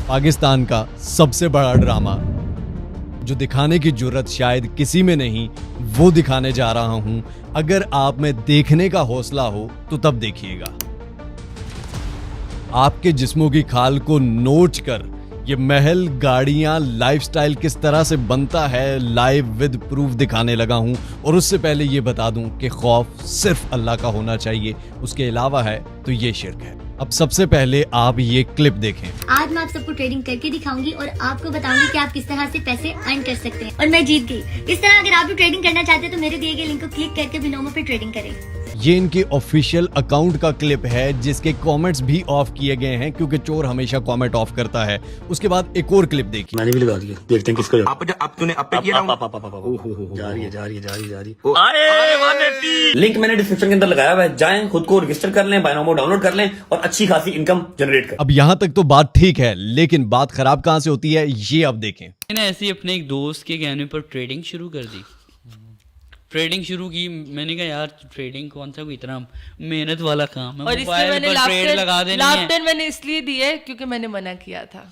पाकिस्तान का सबसे बड़ा ड्रामा जो दिखाने की जुर्रत शायद किसी में नहीं, वो दिखाने जा रहा हूं। अगर आप में देखने का हौसला हो तो तब देखिएगा। आपके जिस्मों की खाल को नोच कर ये महल, गाड़ियां, लाइफस्टाइल किस तरह से बनता है लाइव विद प्रूफ दिखाने लगा हूं। और उससे पहले ये बता दूं कि खौफ सिर्फ अल्लाह का होना चाहिए, उसके अलावा है तो ये शिर्क है। अब सबसे पहले आप ये क्लिप देखें। आज मैं आप सबको ट्रेडिंग करके दिखाऊंगी और आपको बताऊंगी कि आप किस तरह से पैसे अर्न कर सकते हैं। और मैं जीत गई। इस तरह अगर आप भी ट्रेडिंग करना चाहते हैं तो मेरे दिए गए लिंक को क्लिक करके बिनोमो पे ट्रेडिंग करें। ये इनके ऑफिशियल अकाउंट का क्लिप है जिसके कमेंट्स भी ऑफ किए गए हैं क्योंकि चोर हमेशा कमेंट ऑफ करता है। उसके बाद एक और क्लिप देखिए। मैंने भी लगा दिया, देखते हैं किसका आप तूने अब पे किया जा रही है। लिंक मैंने डिस्क्रिप्शन के अंदर लगाया हुआ है, जाएं खुद को रजिस्टर कर लें, बायनोमो डाउनलोड कर लें और अच्छी खासी इनकम जनरेट कर। अब यहाँ तक तो बात ठीक है, लेकिन बात खराब कहाँ से होती है ये अब देखें। मैंने ऐसे ही अपने एक दोस्त के कहने पर ट्रेडिंग शुरू कर दी। ट्रेडिंग शुरू की, मैंने कहा यार ट्रेडिंग कौन सा कोई इतना मेहनत वाला काम है, और इसलिए मैंने लाफ्टर मैंने इसलिए दी है क्योंकि मैंने मना किया था।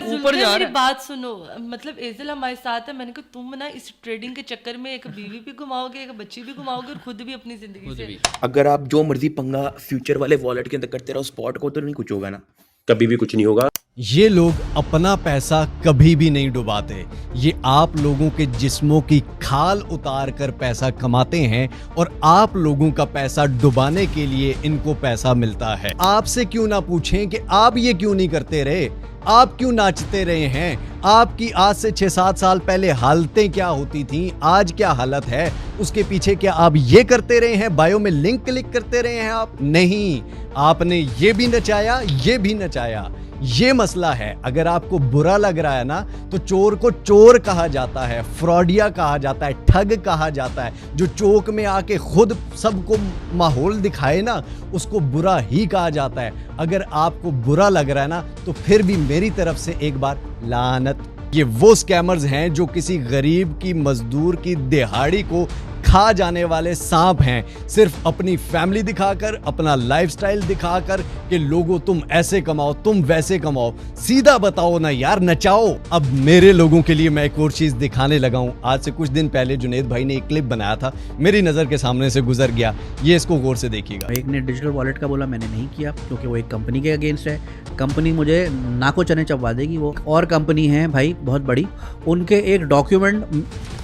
ऊपर जा मेरी रहा बात सुनो, मतलब एजल हमारे साथ है। मैंने कहा तुम ना इस ट्रेडिंग के चक्कर में एक बीवी भी घुमाओगे, एक बच्ची भी घुमाओगे और खुद भी अपनी जिंदगी से। अगर आप जो मर्जी पंगा फ्यूचर वाले वॉलेट के अंदर करते रहो स्पॉट को, तो नहीं कुछ होगा ना, कभी भी कुछ नहीं होगा। ये लोग अपना पैसा कभी भी नहीं डुबाते। ये आप लोगों के जिस्मों की खाल उतार कर पैसा कमाते हैं और आप लोगों का पैसा डुबाने के लिए इनको पैसा मिलता है। आपसे क्यों ना पूछें कि आप ये क्यों नहीं करते रहे, आप क्यों नाचते रहे हैं, आपकी आज से 6-7 साल पहले हालतें क्या होती थीं, आज क्या हालत है, उसके पीछे क्या आप ये करते रहे हैं, बायो में लिंक क्लिक करते रहे हैं आप? नहीं, आपने ये भी नचाया, ये भी नचाया। ये मसला है। अगर आपको बुरा लग रहा है ना तो चोर को चोर कहा जाता है, फ्रॉडिया कहा जाता है, ठग कहा जाता है। जो चौक में आके खुद सबको माहौल दिखाए ना उसको बुरा ही कहा जाता है। अगर आपको बुरा लग रहा है ना तो फिर भी मेरी तरफ से एक बार लानत। ये वो स्कैमर्स हैं जो किसी गरीब की, मजदूर की दिहाड़ी को खा जाने वाले सांप हैं, सिर्फ अपनी फैमिली दिखाकर, अपना लाइफस्टाइल दिखाकर कि लोगों तुम ऐसे कमाओ, तुम वैसे कमाओ। सीधा बताओ ना यार, नचाओ। अब मेरे लोगों के लिए मैं एक और चीज दिखाने लगा हूं। आज से कुछ दिन पहले जुनेद भाई ने एक क्लिप बनाया था, मेरी नजर के सामने से गुजर गया। ये इसको गौर से देखिएगा। एक ने डिजिटल वॉलेट का बोला, मैंने नहीं किया क्योंकि वो एक कंपनी के अगेंस्ट है। कंपनी मुझे नाको चने चबवा देगी। वो और कंपनी है भाई बहुत बड़ी, उनके एक डॉक्यूमेंट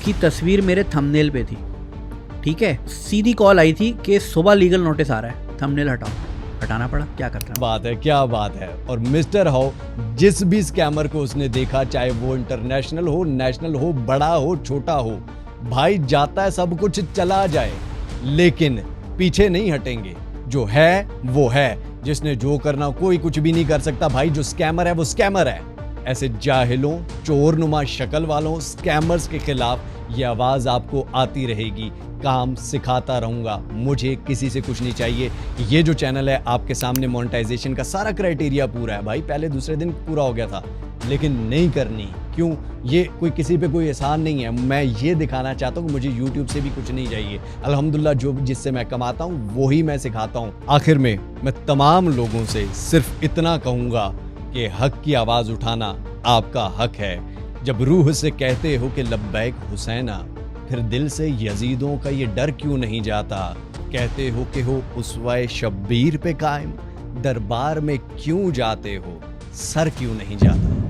की तस्वीर मेरे थंबनेल पे थी, ठीक है। सीधी कॉल आई थी कि सुबह लीगल नोटिस आ रहा है, थंबनेल हटाओ। हटाना पड़ा, क्या करते हैं। बात है, क्या बात है। और मिस्टर हाउ जिस भी स्कैमर को उसने देखा, चाहे वो इंटरनेशनल हो, नेशनल हो, बड़ा हो, छोटा हो, भाई जाता है सब कुछ चला जाए लेकिन पीछे नहीं हटेंगे। जो है वो है, जिसने जो करना कोई कुछ भी नहीं कर सकता। भाई जो स्कैमर है वो स्कैमर है। ऐसे जाहिलों, चोर नुमा शक्ल वालों, स्कैमर्स के खिलाफ ये आवाज़ आपको आती रहेगी। काम सिखाता रहूँगा, मुझे किसी से कुछ नहीं चाहिए। ये जो चैनल है आपके सामने मोनेटाइजेशन का सारा क्राइटेरिया पूरा है भाई, पहले दूसरे दिन पूरा हो गया था, लेकिन नहीं करनी। क्यों? ये कोई किसी पे कोई एहसान नहीं है। मैं ये दिखाना चाहता हूँ कि मुझे यूट्यूब से भी कुछ नहीं चाहिए। अल्हम्दुलिल्लाह जो जिससे मैं कमाता हूँ वही मैं सिखाता हूँ। आखिर में मैं तमाम लोगों से सिर्फ इतना कहूँगा कि हक की आवाज़ उठाना आपका हक है। जब रूह से कहते हो कि लब्बैक हुसैना, फिर दिल से यजीदों का ये डर क्यों नहीं जाता? कहते हो कि हो उसवाए शब्बीर पे कायम, दरबार में क्यों जाते हो, सर क्यों नहीं जाता?